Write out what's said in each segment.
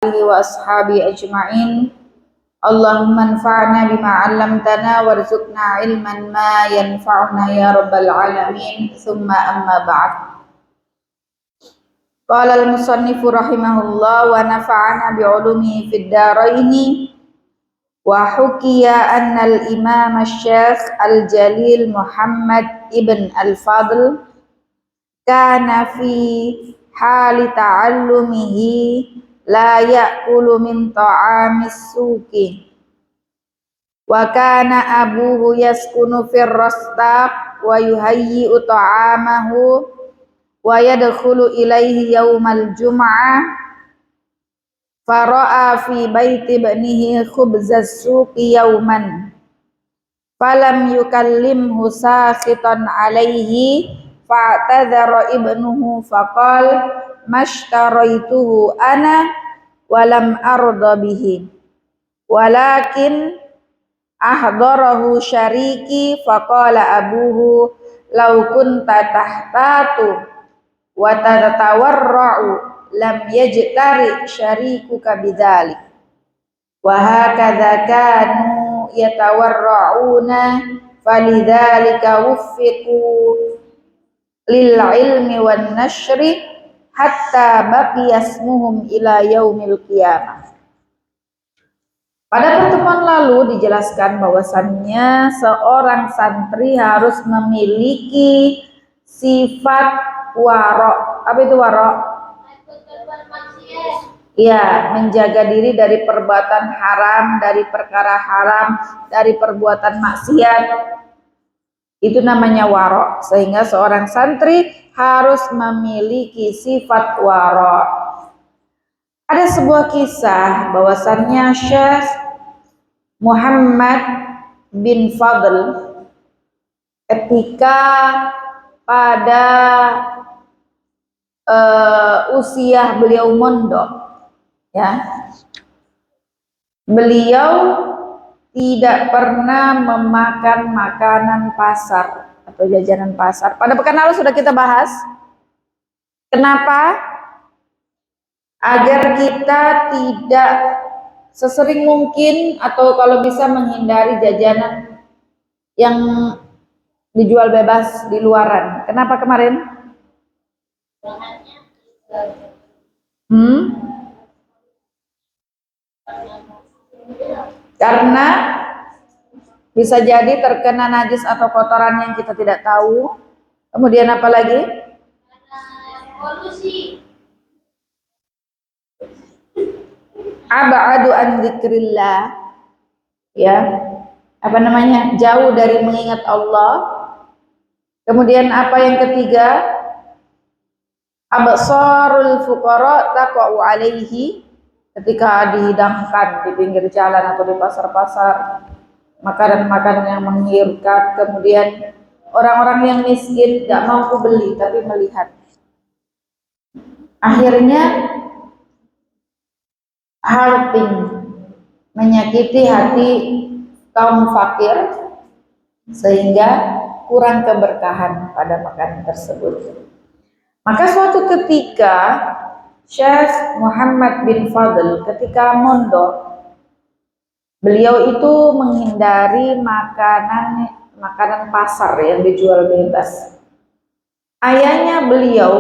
alihi wa ashabihi ajma'in. Allahumma anfa'na bima 'allamtana warzuqna ilman ma yanfa'una ya rabbal alamin. Tsumma amma ba'd. Qala al-musannifu rahimahullah wa nafa'ana bi'ulumihi fid dharaini. Wa hukiya anna al-imam asy-syekh al-jalil Muhammad ibn al-Fadl kana fi hali ta'allumihi la ya'kulu min ta'amis suqi wa kana abuhu yaskunu fir rastaq wa yuhayyi'u ta'amahu wa yadkhulu ilaihi yaumal jum'ah fara'a fi baiti ibnihi khubzas suqi yauman falam yukallimhu sakhitan alaihi fa'tadhara ibnuhu faqal mashtaraituhu ana walam arda bihi walakin ahdarahu syariki faqala abuhu law kunta tahtatu wa tatawarra'u lam yajtari syarikuka bidzalik wa hakadza kanu yatawarra'una falidzalika wuffiqu lil ilmi wan nashri hatta baqiya ismuhum ila yaumil qiyamah. Pada pertemuan lalu dijelaskan bahwasannya seorang santri harus memiliki sifat waro'. Apa itu waro'? Ya, menjaga diri dari perbuatan haram, dari perkara haram, dari perbuatan maksiat. Itu namanya waro'. Sehingga seorang santri harus memiliki sifat waro'. Ada sebuah kisah bahwasannya Syekh Muhammad bin Fadl ketika pada usia beliau mondok, ya, beliau tidak pernah memakan makanan pasar atau jajanan pasar. Pada pekan lalu sudah kita bahas. Kenapa? Agar kita tidak sesering mungkin atau kalau bisa menghindari jajanan yang dijual bebas di luaran. Kenapa kemarin? Karena bisa jadi terkena najis atau kotoran yang kita tidak tahu. Kemudian apa lagi? Polusi. Ab'adu an dzikrillah. Ya. Apa namanya? Jauh dari mengingat Allah. Kemudian apa yang ketiga? Absarul fuqara taqa'u alaihi, ketika dihidangkan di pinggir jalan atau di pasar-pasar makanan-makanan yang menggiurkan, kemudian orang-orang yang miskin gak mampu beli tapi melihat, akhirnya hurting, menyakiti hati kaum fakir sehingga kurang keberkahan pada makanan tersebut. Maka suatu ketika Syekh Muhammad bin Fadl ketika mondok, beliau itu menghindari makanan pasar yang dijual bebas. Ayahnya beliau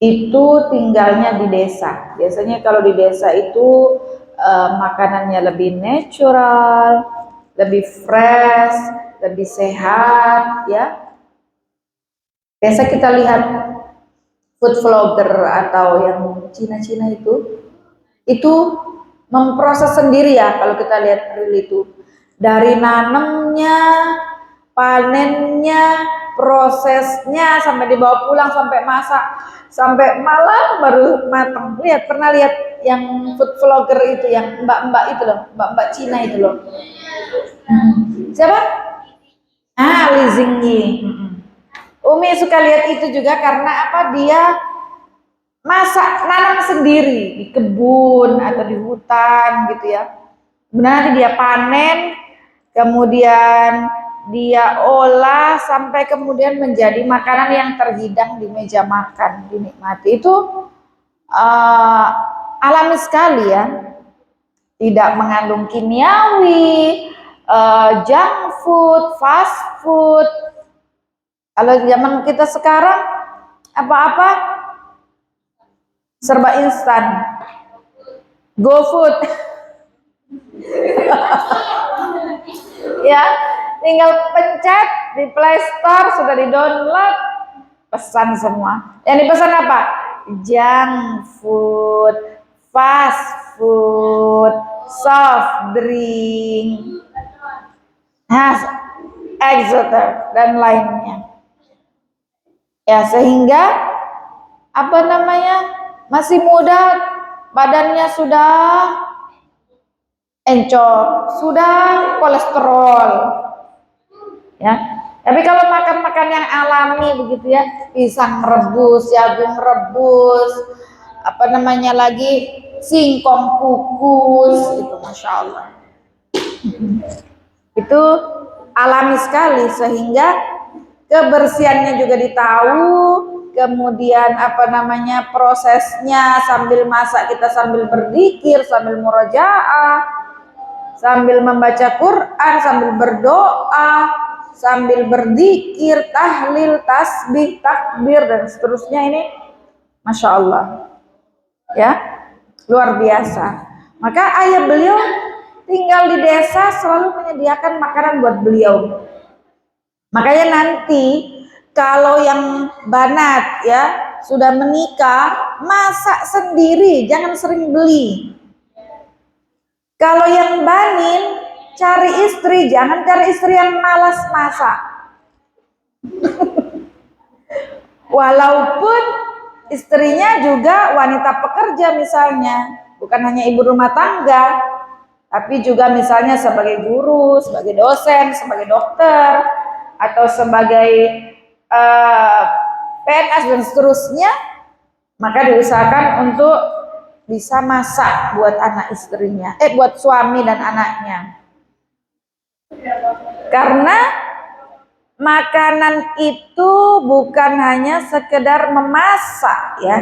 itu tinggalnya di desa. Biasanya kalau di desa itu makanannya lebih natural, lebih fresh, lebih sehat, ya. Biasa kita lihat food vlogger atau yang Cina-Cina itu memproses sendiri, ya. Kalau kita lihat reel itu dari nanamnya, panennya, prosesnya sampai dibawa pulang, sampai masak, sampai malam baru matang. Pernah lihat yang food vlogger itu, yang mbak-mbak itu loh, mbak-mbak Cina itu loh. Siapa? Li Xingyi. Umi suka lihat itu juga karena apa? Dia masak, nanam sendiri di kebun atau di hutan gitu ya. Nanti dia panen, kemudian dia olah sampai kemudian menjadi makanan yang terhidang di meja makan, dinikmati. Itu alami sekali ya, tidak mengandung kimiawi, junk food, fast food. Kalau zaman kita sekarang apa-apa serba instan, GoFood. Ya, tinggal pencet di Play Store, sudah di-download, pesan semua. Yang dipesan apa? Junk food, fast food, soft drink, exoter dan lainnya. Ya, sehingga apa namanya? Masih muda, badannya sudah encok, sudah kolesterol. Ya. Tapi kalau makan-makan yang alami begitu ya, pisang rebus, jagung rebus, apa namanya lagi, singkong kukus, itu masya Allah. Itu alami sekali, sehingga kebersihannya juga ditahu, kemudian apa namanya prosesnya, sambil masak kita sambil berzikir, sambil murojaah, sambil membaca Quran, sambil berdoa, sambil berzikir, tahlil, tasbih, takbir dan seterusnya. Ini masya Allah ya, luar biasa. Maka ayah beliau tinggal di desa selalu menyediakan makanan buat beliau. Makanya nanti kalau yang banat ya sudah menikah, masak sendiri, jangan sering beli. Kalau yang banin, cari istri, jangan cari istri yang malas masak. Walaupun istrinya juga wanita pekerja misalnya, bukan hanya ibu rumah tangga, tapi juga misalnya sebagai guru, sebagai dosen, sebagai dokter, atau sebagai PNS dan seterusnya, maka diusahakan untuk bisa masak buat anak istrinya, buat suami dan anaknya. Karena makanan itu bukan hanya sekedar memasak ya,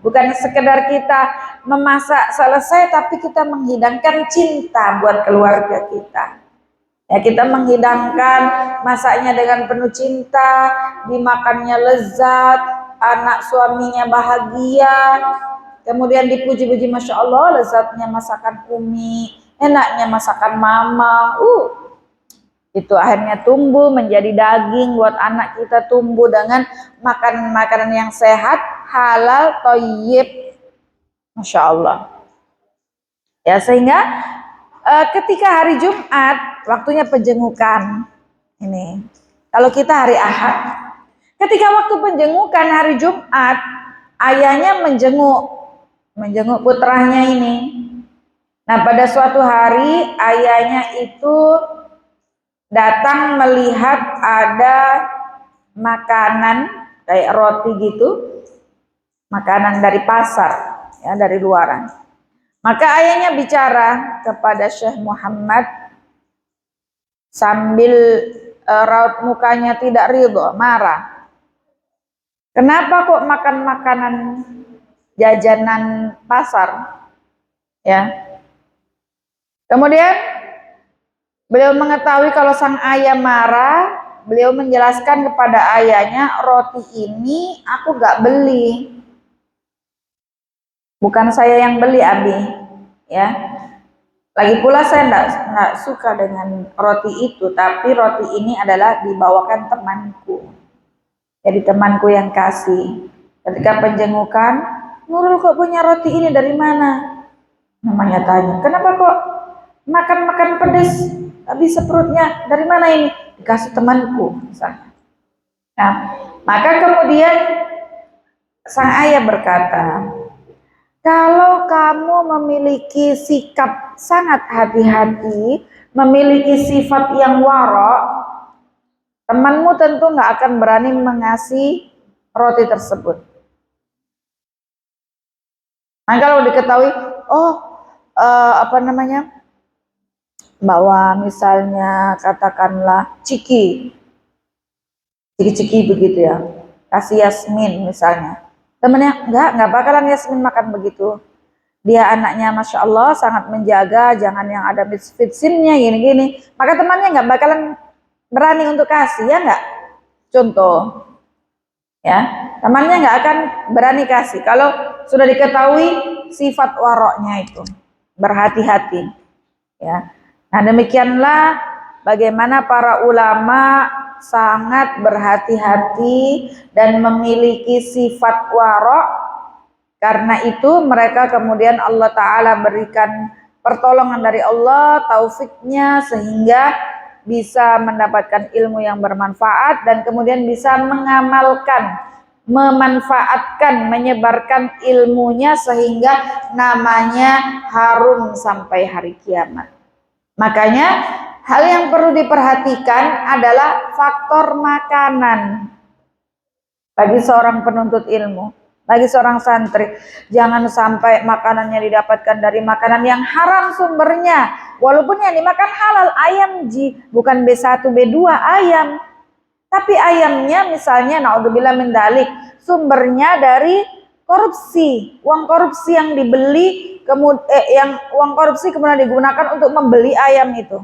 bukan sekedar kita memasak selesai, tapi kita menghidangkan cinta buat keluarga kita. Ya, kita menghidangkan masaknya dengan penuh cinta, dimakannya lezat, anak suaminya bahagia, kemudian dipuji-puji, masya Allah lezatnya masakan Umi, enaknya masakan Mama. Itu akhirnya tumbuh menjadi daging buat anak kita, tumbuh dengan makan makanan yang sehat, halal, thayyib, masya Allah. Ya, sehingga ketika hari Jumat waktunya penjengukan ini. Kalau kita hari Ahad, ketika waktu penjengukan hari Jumat, ayahnya menjenguk putranya ini. Nah, pada suatu hari ayahnya itu datang melihat ada makanan kayak roti gitu, makanan dari pasar ya, dari luaran. Maka ayahnya bicara kepada Syekh Muhammad sambil raut mukanya tidak ridho, marah. Kenapa kok makan makanan jajanan pasar? Ya. Kemudian beliau mengetahui kalau sang ayah marah, beliau menjelaskan kepada ayahnya, roti ini aku gak beli. Bukan saya yang beli, Abi, ya. Lagi pula saya enggak suka dengan roti itu, tapi roti ini adalah dibawakan temanku. Jadi temanku yang kasih. Ketika penjengukan, Nurul kok punya roti ini dari mana? Namanya tanya, kenapa kok makan pedas, habis seperutnya, dari mana ini? Dikasih temanku, misalnya. Nah, maka kemudian sang ayah berkata, kalau kamu memiliki sikap sangat hati-hati, memiliki sifat yang warok, temanmu tentu nggak akan berani mengasih roti tersebut. Nah, kalau diketahui, bawa misalnya katakanlah ciki begitu ya, kasih Yasmin misalnya. Temennya, enggak bakalan Yasmin makan begitu. dia anaknya Masya Allah sangat menjaga, jangan yang ada fitsinnya gini-gini, maka temannya nggak bakalan berani untuk kasih, ya nggak? Contoh, ya, temannya nggak akan berani kasih kalau sudah diketahui sifat waroknya itu, berhati-hati, ya. Nah, demikianlah bagaimana para ulama sangat berhati-hati dan memiliki sifat warok. Karena itu mereka kemudian Allah Ta'ala berikan pertolongan dari Allah, taufiknya, sehingga bisa mendapatkan ilmu yang bermanfaat dan kemudian bisa mengamalkan, memanfaatkan, menyebarkan ilmunya sehingga namanya harum sampai hari kiamat. Makanya hal yang perlu diperhatikan adalah faktor makanan bagi seorang penuntut ilmu, bagi seorang santri. Jangan sampai makanannya didapatkan dari makanan yang haram sumbernya, walaupun yang dimakan halal, ayam bukan B1 B2 ayam, tapi ayamnya misalnya naudzubillah min dzalik, sumbernya dari korupsi, uang korupsi yang dibeli yang uang korupsi kemudian digunakan untuk membeli ayam itu.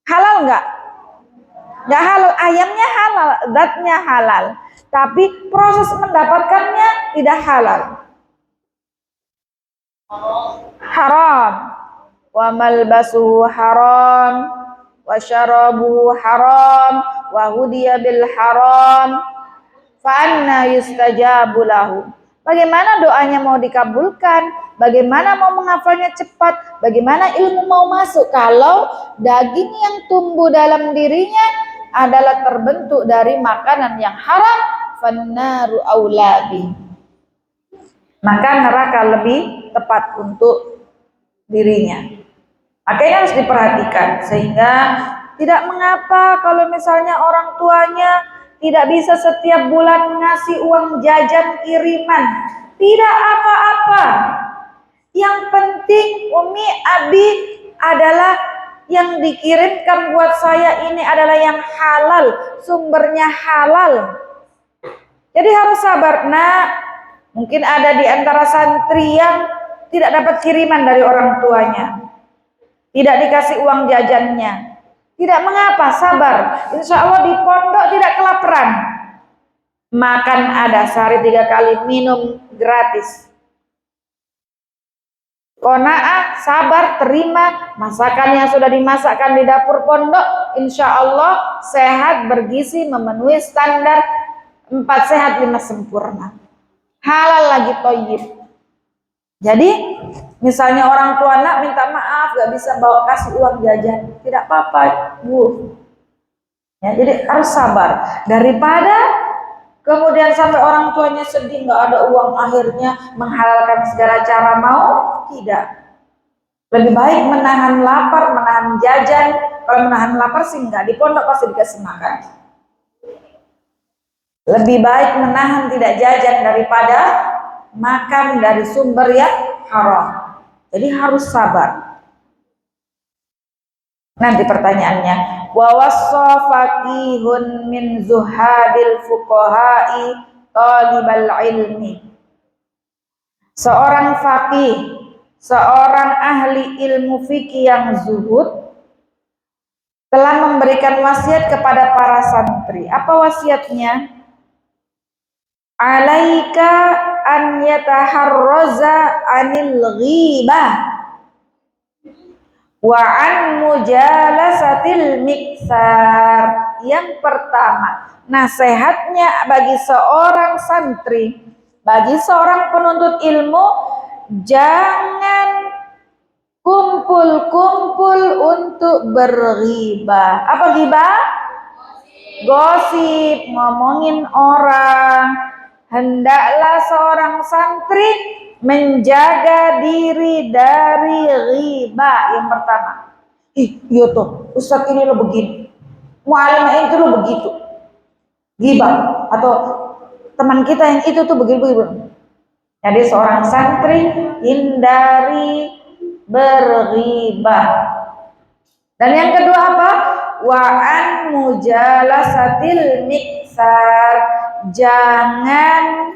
Halal nggak? Nggak halal, ayamnya halal, zatnya halal, tapi proses mendapatkannya tidak halal. Haram. Wa malbasuhu haram, wa syarabuhu haram, wa hudiya bil haram, fa anna yustajabu lahu. Bagaimana doanya mau dikabulkan? Bagaimana mau menghafalnya cepat? Bagaimana ilmu mau masuk kalau daging yang tumbuh dalam dirinya adalah terbentuk dari makanan yang haram? Fannaru aulabi. Maka neraka lebih tepat untuk dirinya. Makanya harus diperhatikan, sehingga tidak mengapa kalau misalnya orang tuanya tidak bisa setiap bulan ngasih uang jajan kiriman, tidak apa-apa. Yang penting Umi Abi adalah yang dikirimkan buat saya ini adalah yang halal, sumbernya halal. Jadi harus sabar. Nah, mungkin ada di antara santri yang tidak dapat kiriman dari orang tuanya, tidak dikasih uang jajannya. Tidak mengapa, sabar. Insya Allah di pondok tidak kelaparan. Makan ada sehari 3 kali, minum gratis. Qanaah, sabar, terima masakan yang sudah dimasakkan di dapur pondok. Insya Allah sehat, bergizi, memenuhi standar 4 sehat 5 sempurna. Halal lagi thayyib. Jadi misalnya orang tua anak minta maaf gak bisa bawa kasih uang jajan, tidak apa-apa Bu. Ya, jadi harus sabar daripada kemudian sampai orang tuanya sedih nggak ada uang, akhirnya menghalalkan segala cara mau. Tidak. Lebih baik menahan lapar, menahan jajan. Kalau menahan lapar sih enggak, di pondok pasti dikasih makan. Lebih baik menahan tidak jajan daripada makan dari sumber yang haram. Jadi harus sabar. Nanti pertanyaannya, wa wassa faqihun min zuhadil fuqaha'i talibal ilmi. Seorang faqih, seorang ahli ilmu fikih yang zuhud telah memberikan wasiat kepada para santri. Apa wasiatnya? Alaika an yataharraza anil ghibah wa an mujalasatil miksar. Yang pertama, nasihatnya bagi seorang santri, bagi seorang penuntut ilmu, jangan kumpul-kumpul untuk berghibah. Apa ghibah? Gosip, ngomongin orang. Hendaklah seorang santri menjaga diri dari ghibah. Yang pertama, iya tuh Ustadz ini lo begini, mu'alimah itu lo begitu, ghibah. Atau teman kita yang itu tuh begitu. Jadi seorang santri hindari berghibah. Dan yang kedua apa? Wa'an mujalasatil miksar. Jangan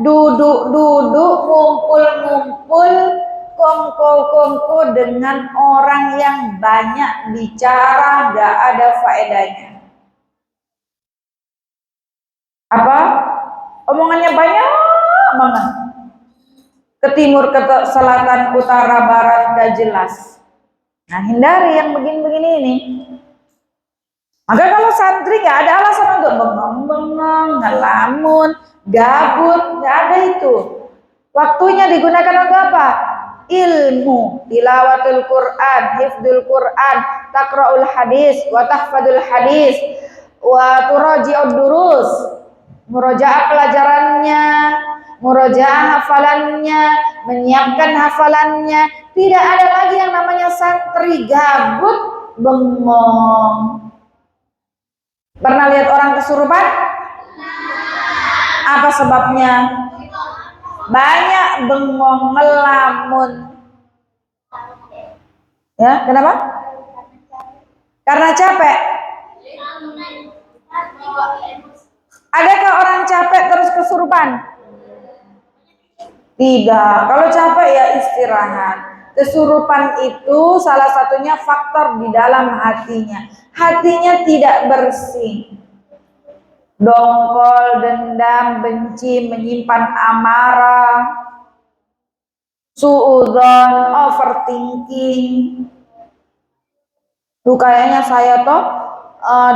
duduk-duduk, ngumpul-ngumpul, kongko-kongko dengan orang yang banyak bicara, gak ada faedahnya. Apa? Omongannya banyak banget. Ke timur, ke selatan, utara, barat, gak jelas. Nah, hindari yang begini-begini ini. Maka kalau santri gak ada alasan untuk bengong-bengong, ngelamun, gabut, gak ada itu. Waktunya digunakan untuk apa? Ilmu, tilawatul Quran, hifdzul Quran, taqra'ul hadis, wa tahfadul hadis, wa turaji'ud durus, murojaah pelajarannya, murojaah hafalannya, menyiapkan hafalannya. Tidak ada lagi yang namanya santri gabut, bengong. Pernah lihat orang kesurupan? Apa sebabnya? Banyak bengong, ngelamun. Ya, kenapa? Karena capek. Adakah orang capek terus kesurupan? Tidak. Kalau capek ya istirahat. Kesurupan itu salah satunya faktor di dalam hatinya. Hatinya tidak bersih. Dongkol, dendam, benci, menyimpan amarah, suudzon, overthinking. Tuh kayaknya saya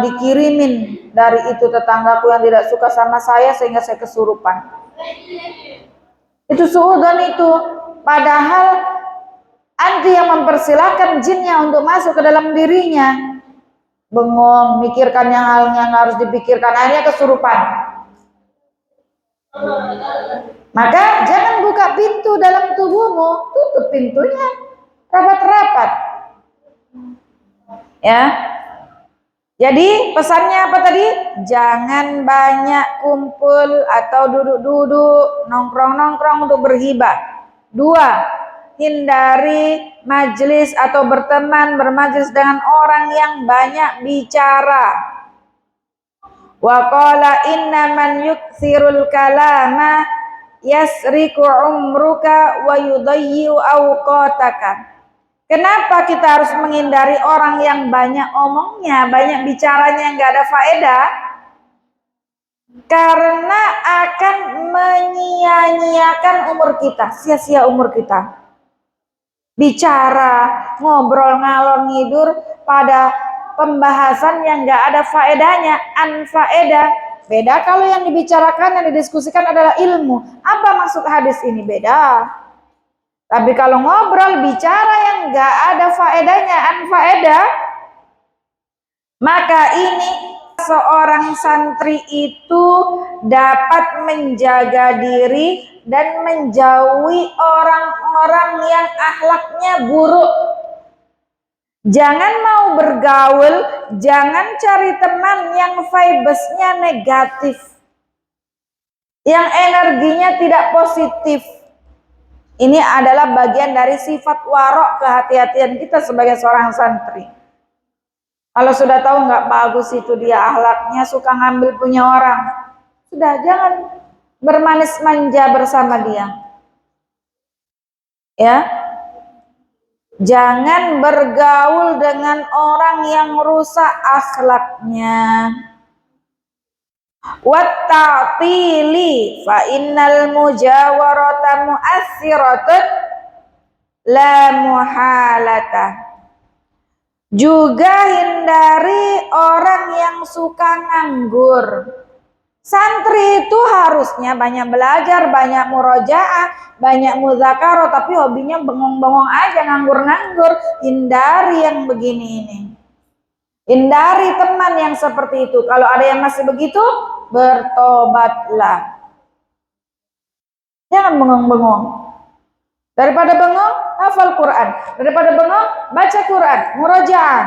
dikirimin dari itu tetanggaku yang tidak suka sama saya sehingga saya kesurupan. Itu suudzon itu. Padahal anti yang mempersilahkan jinnya untuk masuk ke dalam dirinya. Bengong, mikirkan yang halnya harus dipikirkan, akhirnya kesurupan. Maka jangan buka pintu dalam tubuhmu, tutup pintunya rapat-rapat. Ya. Jadi pesannya apa tadi? Jangan banyak kumpul atau duduk-duduk, nongkrong-nongkrong untuk berghibah. 2. Hindari majlis atau berteman, bermajlis dengan orang yang banyak bicara. Wa qala inna man yukthirul kalama yasriku umruka wa yudayyi'u awqataka. Kenapa kita harus menghindari orang yang banyak omongnya, banyak bicaranya yang gak ada faedah? Karena akan menyia-nyiakan umur kita, sia-sia umur kita. Bicara, ngobrol ngalor ngidur pada pembahasan yang gak ada faedahnya, anfaedah. Beda kalau yang dibicarakan, yang didiskusikan adalah ilmu. Apa maksud hadis ini? Beda. Tapi kalau ngobrol, bicara yang gak ada faedahnya, anfaedah, maka ini seorang santri itu dapat menjaga diri dan menjauhi orang-orang yang akhlaknya buruk. Jangan mau bergaul, jangan cari teman yang vibes-nya negatif, yang energinya tidak positif. Ini adalah bagian dari sifat warok, kehati-hatian kita sebagai seorang santri. Kalau sudah tahu nggak bagus itu dia akhlaknya, suka ngambil punya orang, sudah jangan bermanis manja bersama dia. Ya, jangan bergaul dengan orang yang rusak akhlaknya. Watta'tili fa innal mujawarata mu'assiratun la muhalata. Juga hindari orang yang suka nganggur. Santri itu harusnya banyak belajar, banyak murojaah, banyak muzakarah, tapi hobinya bengong-bengong aja, nganggur-nganggur. Hindari yang begini ini. Hindari teman yang seperti itu. Kalau ada yang masih begitu, bertobatlah. Jangan bengong-bengong. Daripada bengong, hafal Quran. Daripada bengong, baca Quran, murojaah.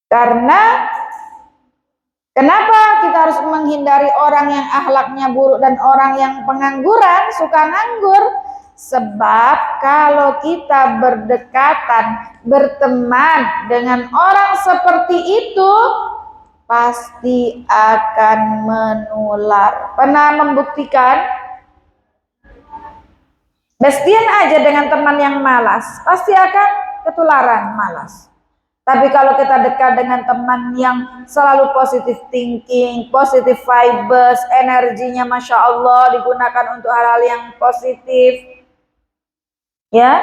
Karena kenapa kita harus menghindari orang yang akhlaknya buruk dan orang yang pengangguran, suka nganggur? Sebab kalau kita berdekatan, berteman dengan orang seperti itu, pasti akan menular. Pernah membuktikan? Bestian aja dengan teman yang malas, pasti akan ketularan malas. Tapi kalau kita dekat dengan teman yang selalu positive thinking, positive vibes, energinya Masya Allah digunakan untuk hal-hal yang positif, ya,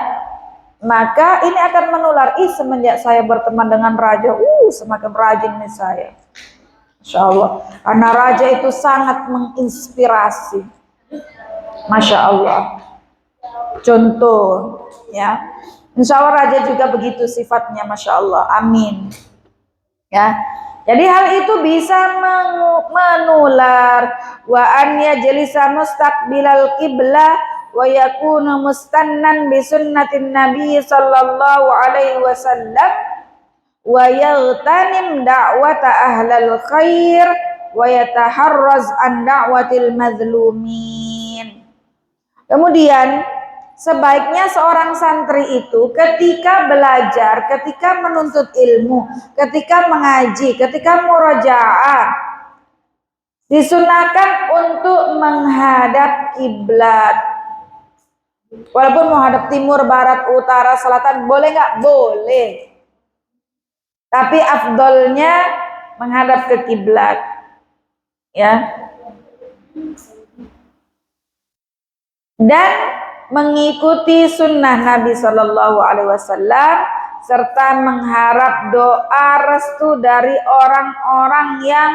maka ini akan menular. Semenjak saya berteman dengan Raja, semakin rajin nih saya. Masya Allah. Karena Raja itu sangat menginspirasi. Masya Allah. Contoh, ya. Insya Allah Raja juga begitu sifatnya, Masya Allah. Amin. Ya, jadi hal itu bisa menular. Wa an yajlisa mustaqbilal qiblah wa yakunu mustannan bi sunnatin Nabi sallallahu alaihi wasallam wa yaghtanim da'wata ahlal khair wa yataharraz an da'watil mazlumin. Kemudian sebaiknya seorang santri itu ketika belajar, ketika menuntut ilmu, ketika mengaji, ketika murojaah, disunahkan untuk menghadap kiblat. Walaupun menghadap timur, barat, utara, selatan, boleh nggak? Boleh. Tapi afdolnya menghadap ke kiblat. Ya. Dan mengikuti sunnah Nabi Shallallahu Alaihi Wasallam serta mengharap doa restu dari orang-orang yang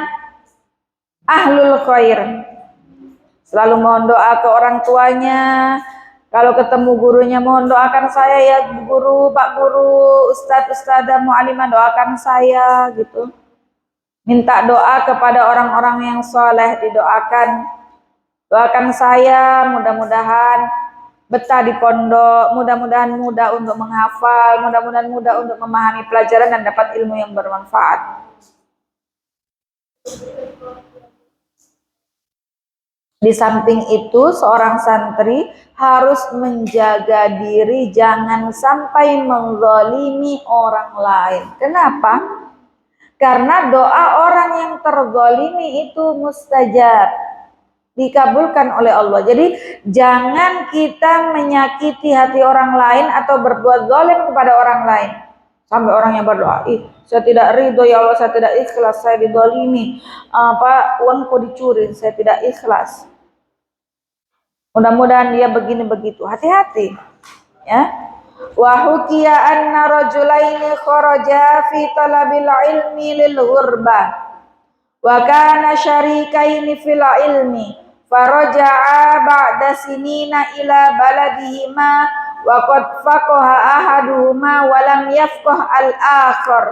ahlul khair. Selalu mohon doa ke orang tuanya. Kalau ketemu gurunya, mohon doakan saya ya guru, Pak Guru, Ustadz, Ustadzah, Mu'alimah, doakan saya gitu. Minta doa kepada orang-orang yang soleh, didoakan. Doakan saya, mudah-mudahan betah di pondok, mudah-mudahan mudah untuk menghafal, mudah-mudahan mudah untuk memahami pelajaran dan dapat ilmu yang bermanfaat. Di samping itu, seorang santri harus menjaga diri jangan sampai menzalimi orang lain. Kenapa? Karena doa orang yang terzalimi itu mustajab, dikabulkan oleh Allah. Jadi jangan kita menyakiti hati orang lain atau berbuat zalim kepada orang lain. Sampai orang yang berdoa, saya tidak ridho ya Allah, saya tidak ikhlas, saya dizalimi, uangku dicuri, saya tidak ikhlas. Mudah-mudahan dia begini begitu. Hati-hati, ya. Wa hukiya anna rajulaini kharaja fi talabil ilmi lil ghurba wa kana syarikaini fil ilmi faraja'a ba'da sinina ila baladihima wa qad faqaha ahaduhuma wa lam yafqah al-akhar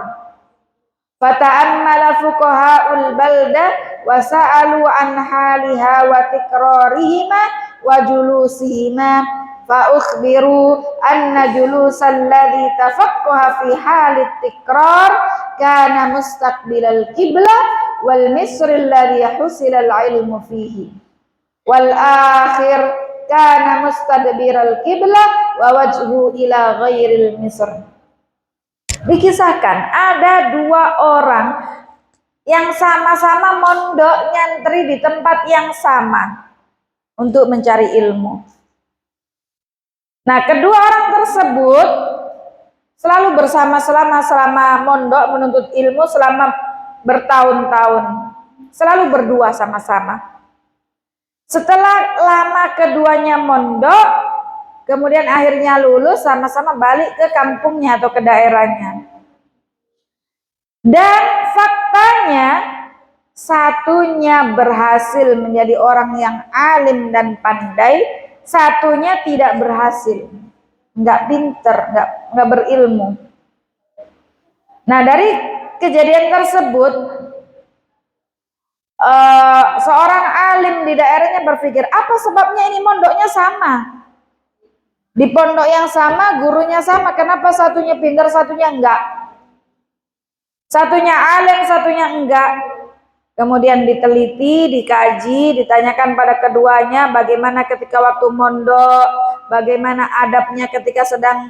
fata'ammala fuqaha'ul balda wa sa'alu an haliha wa tikrarihima wa julusihima fa ukhbiru anna julusal ladzi tafaqqaha fi halit tikrar kana mustaqbilal qiblah wal misril ladzi husila al ilmu fihi wal akhir kana mustadbiral qiblah wa wajhu ila ghairil misr. Dikisahkan ada dua orang yang sama-sama mondok nyantri di tempat yang sama untuk mencari ilmu. Nah, kedua orang tersebut selalu bersama selama mondok menuntut ilmu selama bertahun-tahun. Selalu berdua sama-sama. Setelah lama keduanya mondok, kemudian akhirnya lulus, sama-sama balik ke kampungnya atau ke daerahnya. Dan faktanya satunya berhasil menjadi orang yang alim dan pandai, satunya tidak berhasil, nggak pinter, nggak berilmu. Nah, dari kejadian tersebut, seorang alim di daerahnya berpikir, apa sebabnya ini mondoknya sama? Di pondok yang sama, gurunya sama, kenapa satunya pintar, satunya enggak? Satunya alim, satunya enggak. Kemudian diteliti, dikaji, ditanyakan pada keduanya bagaimana ketika waktu mondok, bagaimana adabnya ketika sedang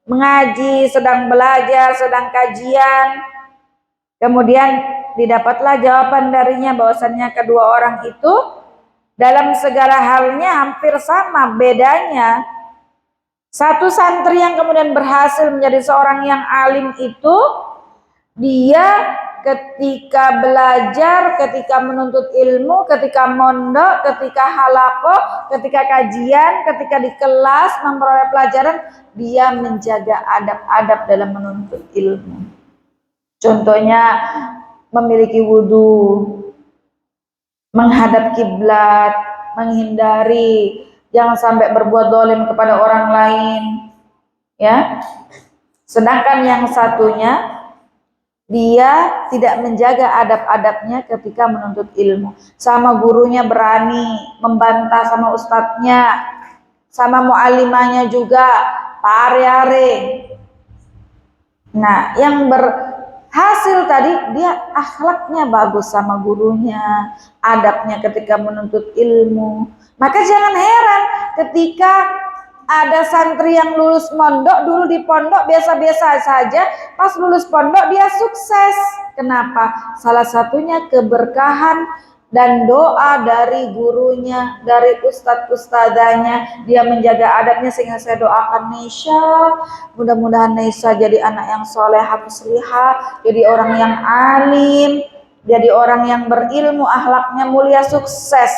mengaji, sedang belajar, sedang kajian. Kemudian didapatlah jawaban darinya bahwasannya kedua orang itu dalam segala halnya hampir sama. Bedanya, satu santri yang kemudian berhasil menjadi seorang yang alim itu, dia ketika belajar, ketika menuntut ilmu, ketika mondok, ketika halaqah, ketika kajian, ketika di kelas memperoleh pelajaran, dia menjaga adab-adab dalam menuntut ilmu. Contohnya memiliki wudhu, menghadap kiblat, menghindari, jangan sampai berbuat zalim kepada orang lain, ya. Sedangkan yang satunya, dia tidak menjaga adab-adabnya ketika menuntut ilmu. Sama gurunya berani membantah sama ustadznya, sama mu'alimanya juga pare-are. Nah, yang berhasil tadi, dia akhlaknya bagus sama gurunya, adabnya ketika menuntut ilmu. Maka jangan heran ketika ada santri yang lulus mondok, dulu di pondok biasa-biasa saja, pas lulus pondok dia sukses. Kenapa? Salah satunya keberkahan dan doa dari gurunya, dari ustadz-ustadzanya, dia menjaga adabnya. Sehingga saya doakan Nesha, mudah-mudahan Nesha jadi anak yang solehah muslihah, jadi orang yang alim, jadi orang yang berilmu, akhlaknya mulia, sukses.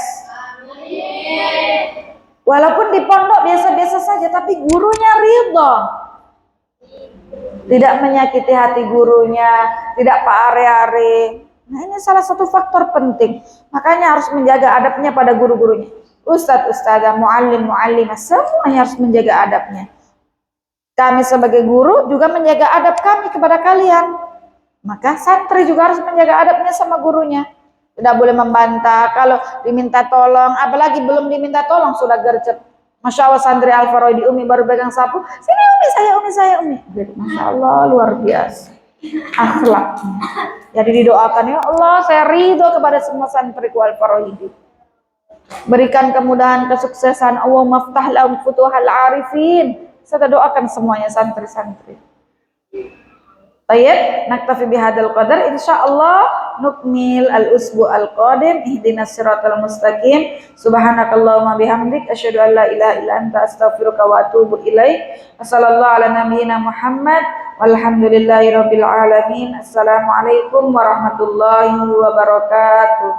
Amin. Walaupun di pondok biasa-biasa saja, tapi gurunya ridho, tidak menyakiti hati gurunya, tidak pare-are. Nah, ini salah satu faktor penting. Makanya harus menjaga adabnya pada guru-gurunya. Ustadz, ustadzah, muallim, muallimah, semuanya harus menjaga adabnya. Kami sebagai guru juga menjaga adab kami kepada kalian. Maka santri juga harus menjaga adabnya sama gurunya. Tidak boleh membantah, kalau diminta tolong, apalagi belum diminta tolong sudah gercep. Masya Allah, santri Al-Faraidi Umi baru pegang sapu, sini Umi, saya Umi. Masya Allah, luar biasa akhlaknya. Jadi didoakan, ya Allah, saya ridho kepada semua santri Al-Faraidi. Berikan kemudahan, kesuksesan. Allahumma ftah lahum futuhal arifin. Saya doakan semuanya santri-santri. Baik, naktafi bihadzal qadar, insyaallah nukmil al-usbu al-qadim. Ihdinas siratal mustaqim. Subhanakallahumma bihamdik asyhadu an la ilaha illa anta astaghfiruka wa atubu ilaik. Wassallallahu ala nabiyyina Muhammad walhamdulillahi rabbil alamin. Assalamualaikum warahmatullahi wabarakatuh.